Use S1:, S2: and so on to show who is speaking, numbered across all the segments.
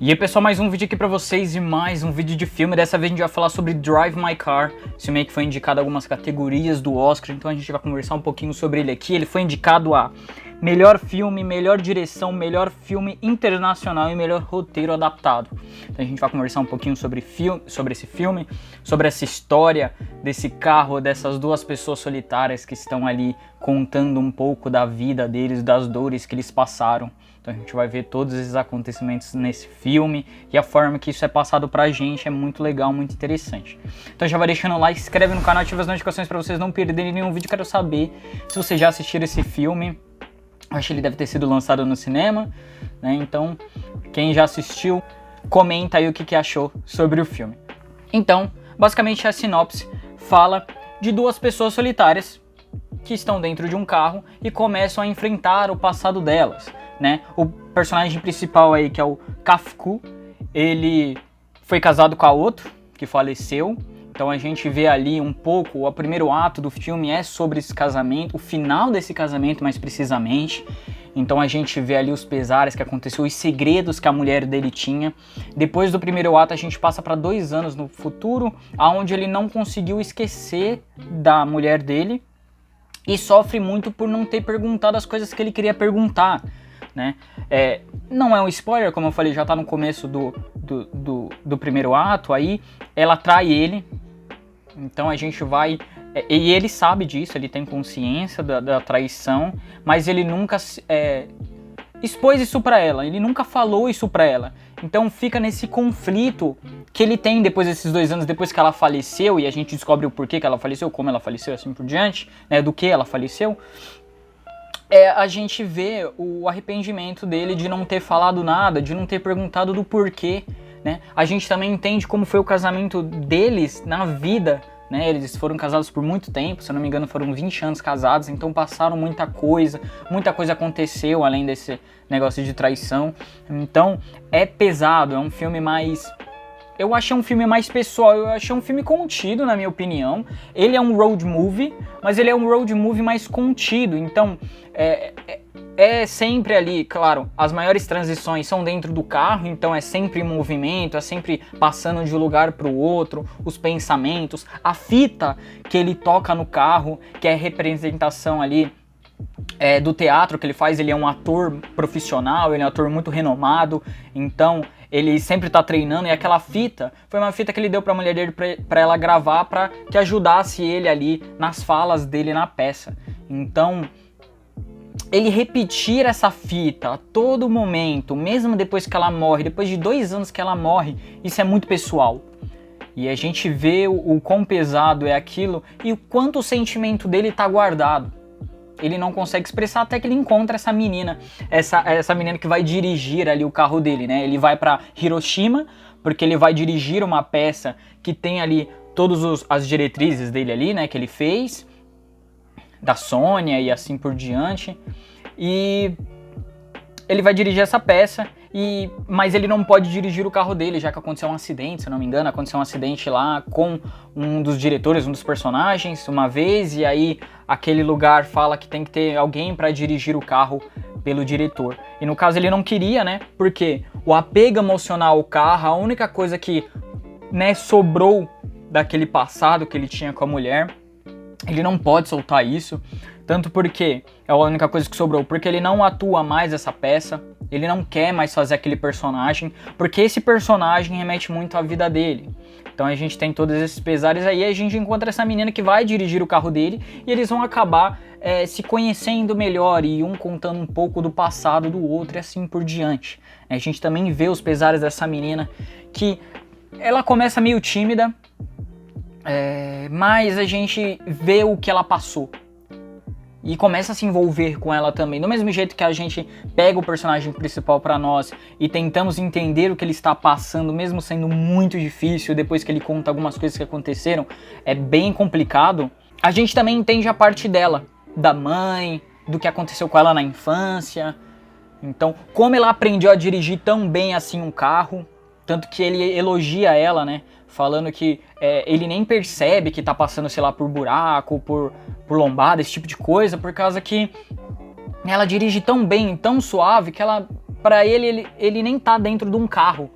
S1: E aí pessoal, mais um vídeo aqui pra vocês e mais um vídeo de filme. Dessa vez a gente vai falar sobre Drive My Car, esse filme aí que foi indicado a algumas categorias do Oscar, então a gente vai conversar um pouquinho sobre ele aqui. Ele foi indicado a melhor filme, melhor direção, melhor filme internacional e melhor roteiro adaptado. Então a gente vai conversar um pouquinho sobre esse filme, sobre essa história desse carro, dessas duas pessoas solitárias que estão ali contando um pouco da vida deles, das dores que eles passaram. Então a gente vai ver todos esses acontecimentos nesse filme e a forma que isso é passado pra gente é muito legal, muito interessante. Então já vai deixando o like, se inscreve no canal, ativa as notificações pra vocês não perderem nenhum vídeo. Quero saber se vocês já assistiram esse filme. Acho que ele deve ter sido lançado no cinema, né? Então quem já assistiu, comenta aí o que achou sobre o filme. Então, basicamente a sinopse fala de duas pessoas solitárias que estão dentro de um carro e começam a enfrentar o passado delas, né? O personagem principal aí, que é o Kafku, ele foi casado com a outra, que faleceu. Então a gente vê ali um pouco, o primeiro ato do filme é sobre esse casamento, o final desse casamento mais precisamente. Então a gente vê ali os pesares que aconteceu, os segredos que a mulher dele tinha. Depois do primeiro ato a gente passa para 2 anos no futuro, onde ele não conseguiu esquecer da mulher dele e sofre muito por não ter perguntado as coisas que ele queria perguntar, né? Não é um spoiler, como eu falei, já tá no começo do primeiro ato. Aí ela trai ele, então a gente vai... E ele sabe disso, ele tem consciência da traição, mas ele nunca expôs isso pra ela, ele nunca falou isso pra ela. Então fica nesse conflito que ele tem depois desses 2 anos, depois que ela faleceu, e a gente descobre o porquê que ela faleceu, como ela faleceu, assim por diante, né, do que ela faleceu. A gente vê o arrependimento dele de não ter falado nada, de não ter perguntado do porquê, né? A gente também entende como foi o casamento deles na vida, né? Eles foram casados por muito tempo, se eu não me engano foram 20 anos casados, então passaram muita coisa aconteceu além desse negócio de traição. Então é pesado, é um filme mais... Eu achei um filme mais pessoal, eu achei um filme contido, na minha opinião. Ele é um road movie, mas ele é um road movie mais contido. Então, é sempre ali, claro, as maiores transições são dentro do carro, então é sempre em movimento, é sempre passando de um lugar para o outro, os pensamentos, a fita que ele toca no carro, que é a representação ali do teatro que ele faz. Ele é um ator profissional, ele é um ator muito renomado, então ele sempre tá treinando, e aquela fita foi uma fita que ele deu pra mulher dele pra ela gravar, pra que ajudasse ele ali nas falas dele na peça. Então ele repetir essa fita a todo momento, mesmo depois que ela morre, depois de 2 anos que ela morre, isso é muito pessoal. E a gente vê o quão pesado é aquilo e o quanto o sentimento dele tá guardado. Ele não consegue expressar até que ele encontra essa menina, essa menina que vai dirigir ali o carro dele, né? Ele vai para Hiroshima, porque ele vai dirigir uma peça que tem ali todas as diretrizes dele ali, né? Que ele fez, da Sônia e assim por diante. E ele vai dirigir essa peça, mas ele não pode dirigir o carro dele, já que aconteceu um acidente, se eu não me engano, aconteceu um acidente lá com um dos diretores, um dos personagens, uma vez, e aí aquele lugar fala que tem que ter alguém para dirigir o carro pelo diretor. E no caso ele não queria, né, porque o apego emocional ao carro, a única coisa que, né, sobrou daquele passado que ele tinha com a mulher, ele não pode soltar isso. Tanto porque é a única coisa que sobrou, porque ele não atua mais essa peça, ele não quer mais fazer aquele personagem, porque esse personagem remete muito à vida dele. Então a gente tem todos esses pesares aí, a gente encontra essa menina que vai dirigir o carro dele, e eles vão acabar se conhecendo melhor, e um contando um pouco do passado do outro e assim por diante. A gente também vê os pesares dessa menina, que ela começa meio tímida, mas a gente vê o que ela passou. E começa a se envolver com ela também. Do mesmo jeito que a gente pega o personagem principal pra nós e tentamos entender o que ele está passando, mesmo sendo muito difícil, depois que ele conta algumas coisas que aconteceram, é bem complicado. A gente também entende a parte dela, da mãe, do que aconteceu com ela na infância. Então, como ela aprendeu a dirigir tão bem assim um carro. Tanto que ele elogia ela, né? Falando que ele nem percebe que tá passando, sei lá, por buraco, por lombada, esse tipo de coisa, por causa que ela dirige tão bem, tão suave, que ela pra ele nem tá dentro de um carro,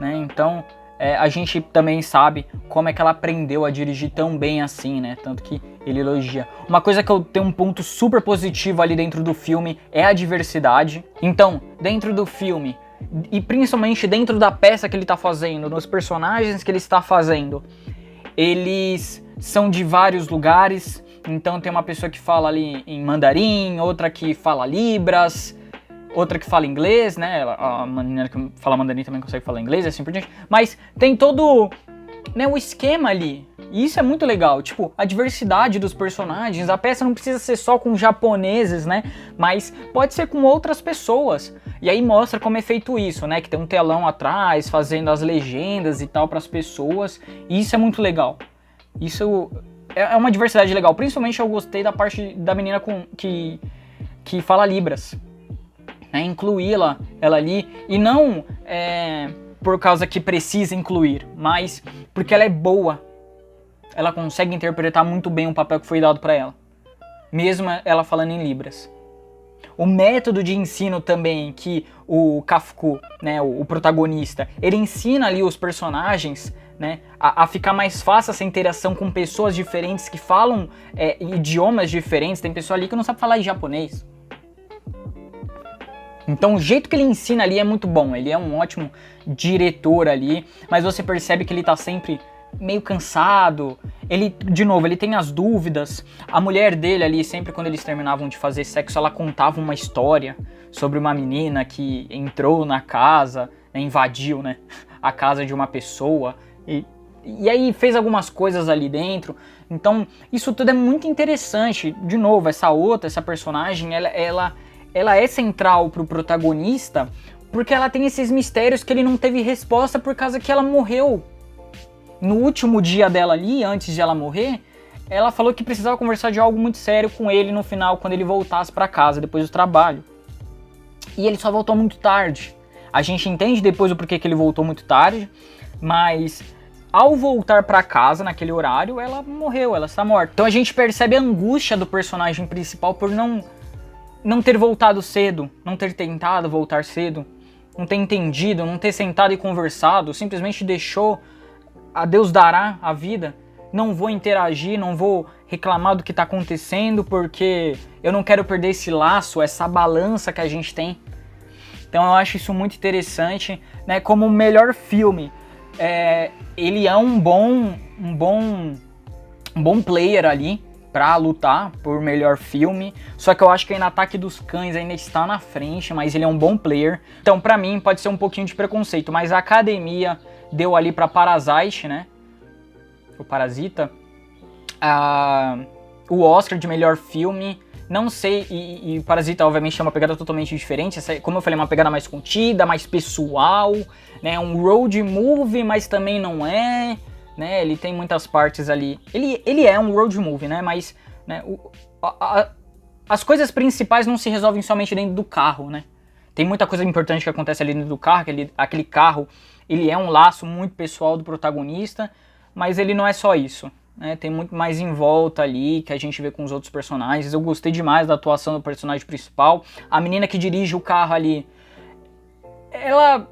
S1: né? Então a gente também sabe como é que ela aprendeu a dirigir tão bem assim, né? Tanto que ele elogia. Uma coisa que eu tenho um ponto super positivo ali dentro do filme é a diversidade. Então, dentro do filme, e principalmente dentro da peça que ele tá fazendo, nos personagens que ele está fazendo, eles são de vários lugares. Então tem uma pessoa que fala ali em mandarim, outra que fala libras, outra que fala inglês, né? A menina que fala mandarim também consegue falar inglês, assim por diante. Mas tem todo, né, o esquema ali. E isso é muito legal. Tipo, a diversidade dos personagens. A peça não precisa ser só com japoneses, né? Mas pode ser com outras pessoas. E aí mostra como é feito isso, né? Que tem um telão atrás, fazendo as legendas e tal para as pessoas. E isso é muito legal. Isso é uma diversidade legal. Principalmente eu gostei da parte da menina que fala libras. Incluí-la ela ali, e não por causa que precisa incluir, mas porque ela é boa, ela consegue interpretar muito bem o papel que foi dado para ela, mesmo ela falando em libras. O método de ensino também que o Kafku, né, o protagonista, ele ensina ali os personagens, né, a ficar mais fácil essa interação com pessoas diferentes que falam idiomas diferentes. Tem pessoa ali que não sabe falar em japonês. Então o jeito que ele ensina ali é muito bom, ele é um ótimo diretor ali, mas você percebe que ele tá sempre meio cansado, de novo, ele tem as dúvidas. A mulher dele ali, sempre quando eles terminavam de fazer sexo, ela contava uma história sobre uma menina que entrou na casa, né, invadiu, né, a casa de uma pessoa, e aí fez algumas coisas ali dentro. Então isso tudo é muito interessante. De novo, essa personagem, ela é central pro protagonista, porque ela tem esses mistérios que ele não teve resposta por causa que ela morreu. No último dia dela ali, antes de ela morrer, ela falou que precisava conversar de algo muito sério com ele no final, quando ele voltasse pra casa, depois do trabalho. E ele só voltou muito tarde. A gente entende depois o porquê que ele voltou muito tarde, mas ao voltar pra casa naquele horário, ela morreu, ela está morta. Então a gente percebe a angústia do personagem principal por não ter voltado cedo, não ter tentado voltar cedo, não ter entendido, não ter sentado e conversado, simplesmente deixou a Deus dará a vida. Não vou interagir, não vou reclamar do que está acontecendo, porque eu não quero perder esse laço, essa balança que a gente tem. Então eu acho isso muito interessante, né? Como o melhor filme, ele é um bom player ali pra lutar por melhor filme, só que eu acho que ainda Ataque dos Cães ainda está na frente, mas ele é um bom player. Então pra mim pode ser um pouquinho de preconceito, mas a Academia deu ali pra Parasite, né, o Parasita, o Oscar de melhor filme. Não sei, e Parasita obviamente é uma pegada totalmente diferente, como eu falei, uma pegada mais contida, mais pessoal, né, um road movie, mas também não é, né, ele tem muitas partes ali, ele é um road movie, né, mas, né, as coisas principais não se resolvem somente dentro do carro, né, tem muita coisa importante que acontece ali dentro do carro, aquele carro, ele é um laço muito pessoal do protagonista, mas ele não é só isso, né, tem muito mais em volta ali que a gente vê com os outros personagens. Eu gostei demais da atuação do personagem principal, a menina que dirige o carro ali, ela,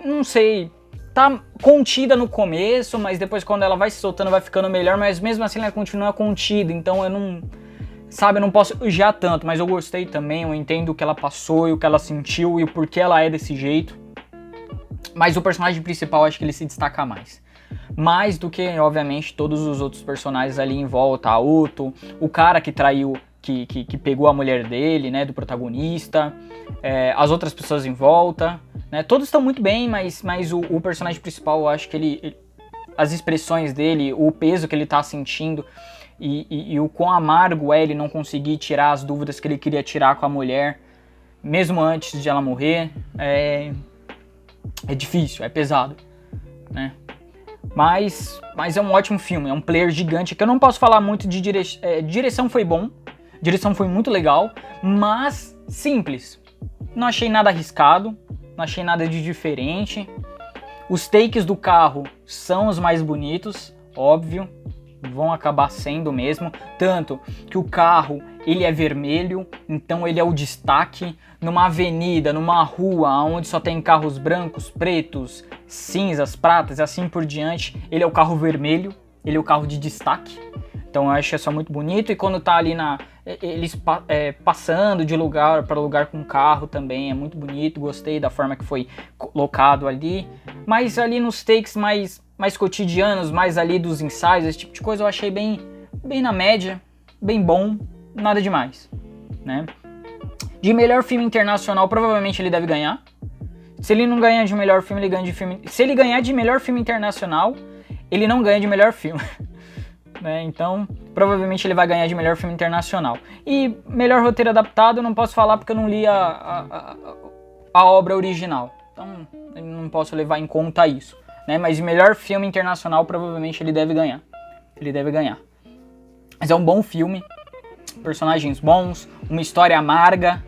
S1: não sei, tá contida no começo, mas depois quando ela vai se soltando vai ficando melhor, mas mesmo assim ela continua contida, então eu não posso elogiar tanto, mas eu gostei também, eu entendo o que ela passou e o que ela sentiu e o porquê ela é desse jeito. Mas o personagem principal, acho que ele se destaca mais do que, obviamente, todos os outros personagens ali em volta, a Otto, o cara que traiu, que pegou a mulher dele, né, do protagonista, as outras pessoas em volta, né, todos estão muito bem, mas o personagem principal, eu acho que as expressões dele, o peso que ele tá sentindo e o quão amargo é ele não conseguir tirar as dúvidas que ele queria tirar com a mulher, mesmo antes de ela morrer, é difícil, é pesado, né? Mas é um ótimo filme, é um player gigante, que eu não posso falar muito de direção foi bom, direção foi muito legal, mas simples. Não achei nada arriscado, não achei nada de diferente. Os takes do carro são os mais bonitos, óbvio, vão acabar sendo mesmo, tanto que o carro, ele é vermelho, então ele é o destaque. Numa avenida, numa rua onde só tem carros brancos, pretos, cinzas, pratas e assim por diante, ele é o carro vermelho, ele é o carro de destaque. Então eu acho isso muito bonito. E quando tá ali eles passando de lugar para lugar com carro também é muito bonito. Gostei da forma que foi colocado ali. Mas ali nos takes mais cotidianos, mais ali dos ensaios, esse tipo de coisa eu achei bem na média, bem bom, nada demais, né? De melhor filme internacional, provavelmente ele deve ganhar. Se ele não ganhar de melhor filme, ele ganha de filme... Se ele ganhar de melhor filme internacional, ele não ganha de melhor filme. Né? Então, provavelmente ele vai ganhar de melhor filme internacional. E melhor roteiro adaptado, eu não posso falar porque eu não li a obra original. Então, eu não posso levar em conta isso. Né? Mas de melhor filme internacional, provavelmente ele deve ganhar. Ele deve ganhar. Mas é um bom filme. Personagens bons, uma história amarga,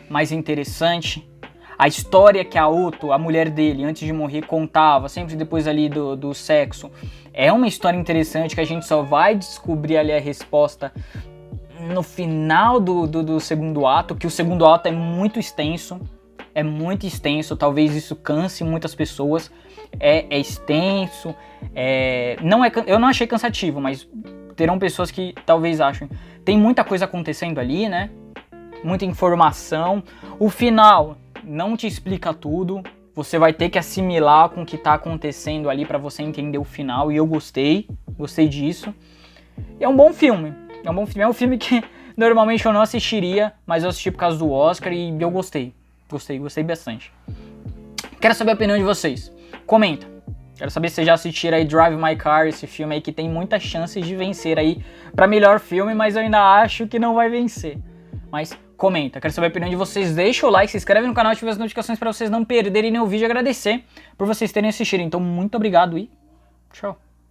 S1: mais interessante. A história que a Otto, a mulher dele, antes de morrer, contava, sempre depois ali do sexo, é uma história interessante que a gente só vai descobrir ali a resposta no final do segundo ato, que o segundo ato é muito extenso, talvez isso canse muitas pessoas, é extenso, eu não achei cansativo, mas terão pessoas que talvez achem. Tem muita coisa acontecendo ali, né? Muita informação. O final não te explica tudo. Você vai ter que assimilar com o que tá acontecendo ali para você entender o final. E eu gostei disso. E é um bom filme. É um filme que normalmente eu não assistiria, mas eu assisti por causa do Oscar e eu gostei. Gostei bastante. Quero saber a opinião de vocês. Comenta. Quero saber se vocês já assistiram aí Drive My Car, esse filme aí que tem muitas chances de vencer aí pra melhor filme, mas eu ainda acho que não vai vencer. Mas comenta, quero saber a opinião de vocês, deixa o like, se inscreve no canal, ativa as notificações pra vocês não perderem nenhum vídeo e agradecer por vocês terem assistido. Então muito obrigado e tchau.